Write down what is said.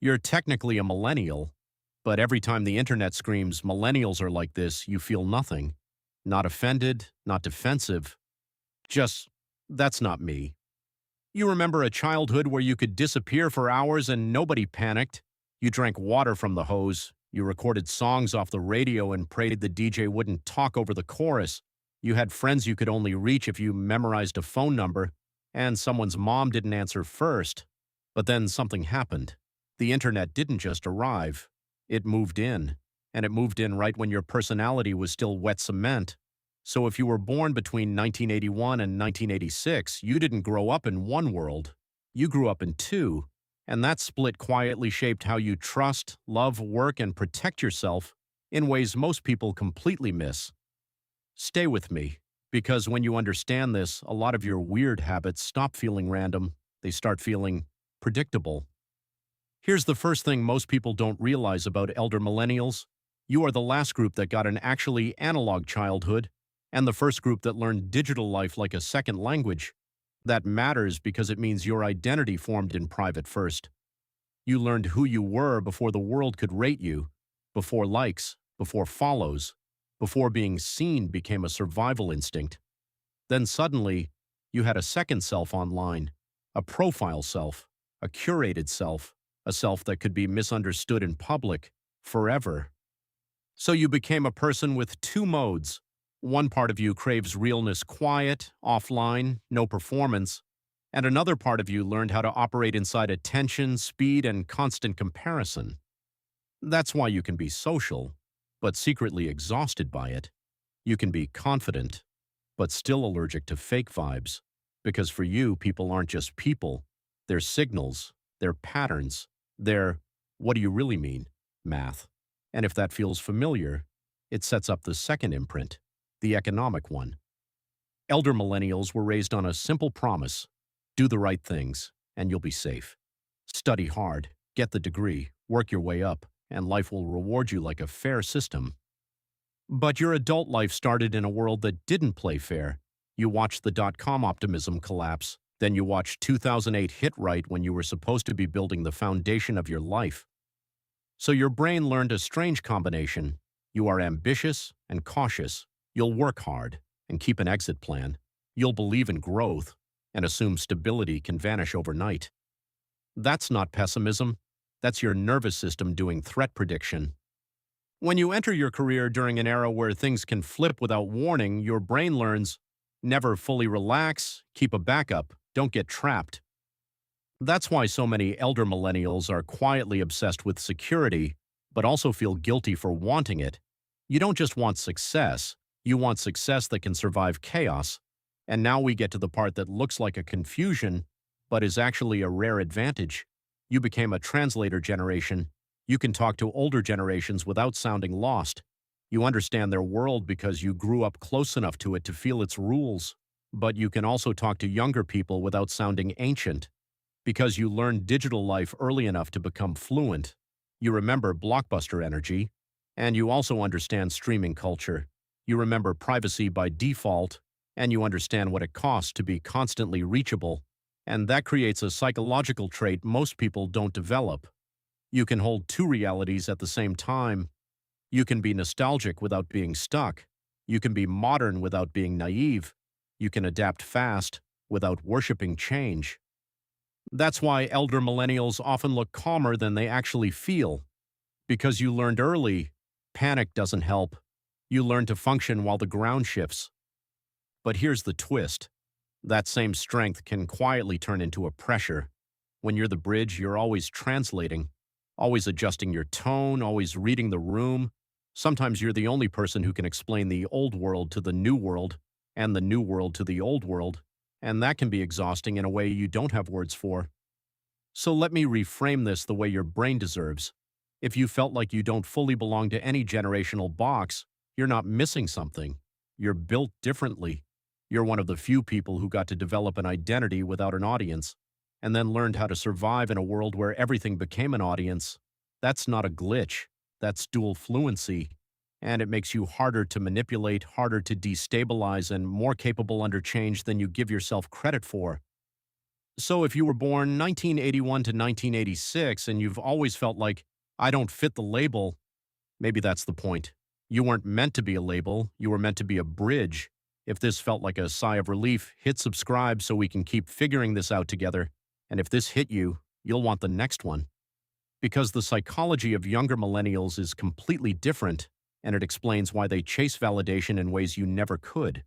You're technically a millennial, but every time the internet screams, millennials are like this, you feel nothing. Not offended, not defensive. Just, that's not me. You remember a childhood where you could disappear for hours and nobody panicked? You drank water from the hose. You recorded songs off the radio and prayed the DJ wouldn't talk over the chorus. You had friends you could only reach if you memorized a phone number, and someone's mom didn't answer first. But then something happened. The internet didn't just arrive. It moved in. And it moved in right when your personality was still wet cement. So if you were born between 1981 and 1986, you didn't grow up in one world. You grew up in two. And that split quietly shaped how you trust, love, work, and protect yourself in ways most people completely miss. Stay with me, because when you understand this, a lot of your weird habits stop feeling random. They start feeling predictable. Here's the first thing most people don't realize about elder millennials. You are the last group that got an actually analog childhood, and the first group that learned digital life like a second language. That matters because it means your identity formed in private first. You learned who you were before the world could rate you, before likes, before follows, before being seen became a survival instinct. Then suddenly, you had a second self online, a profile self, a curated self, a self that could be misunderstood in public forever. So you became a person with two modes. One part of you craves realness quiet, offline, no performance, and another part of you learned how to operate inside attention, speed, and constant comparison. That's why you can be social, but secretly exhausted by it. You can be confident, but still allergic to fake vibes, because for you, people aren't just people. They're signals, they're patterns, they're, what do you really mean? Math. And if that feels familiar, it sets up the second imprint, the economic one. Elder millennials were raised on a simple promise: do the right things, and you'll be safe. Study hard, get the degree, work your way up, and life will reward you like a fair system. But your adult life started in a world that didn't play fair. You watched the dot-com optimism collapse, then you watched 2008 hit right when you were supposed to be building the foundation of your life. So your brain learned a strange combination. You are ambitious and cautious. You'll work hard and keep an exit plan. You'll believe in growth and assume stability can vanish overnight. That's not pessimism. That's your nervous system doing threat prediction. When you enter your career during an era where things can flip without warning, your brain learns, never fully relax, keep a backup, don't get trapped. That's why so many elder millennials are quietly obsessed with security, but also feel guilty for wanting it. You don't just want success, you want success that can survive chaos. And now we get to the part that looks like a confusion, but is actually a rare advantage. You became a translator generation. You can talk to older generations without sounding lost. You understand their world because you grew up close enough to it to feel its rules. But you can also talk to younger people without sounding ancient, because you learned digital life early enough to become fluent. You remember blockbuster energy, and you also understand streaming culture. You remember privacy by default, and you understand what it costs to be constantly reachable. And that creates a psychological trait most people don't develop. You can hold two realities at the same time. You can be nostalgic without being stuck. You can be modern without being naive. You can adapt fast without worshiping change. That's why elder millennials often look calmer than they actually feel. Because you learned early, panic doesn't help. You learn to function while the ground shifts. But here's the twist. That same strength can quietly turn into a pressure. When you're the bridge, you're always translating, always adjusting your tone, always reading the room. Sometimes you're the only person who can explain the old world to the new world, and the new world to the old world, and that can be exhausting in a way you don't have words for. So let me reframe this the way your brain deserves. If you felt like you don't fully belong to any generational box, you're not missing something. You're built differently. You're one of the few people who got to develop an identity without an audience, and then learned how to survive in a world where everything became an audience. That's not a glitch. That's dual fluency. And it makes you harder to manipulate, harder to destabilize, and more capable under change than you give yourself credit for. So if you were born 1981 to 1986 and you've always felt like, I don't fit the label, maybe that's the point. You weren't meant to be a label, you were meant to be a bridge. If this felt like a sigh of relief, hit subscribe so we can keep figuring this out together. And if this hit you, you'll want the next one. Because the psychology of younger millennials is completely different, and it explains why they chase validation in ways you never could.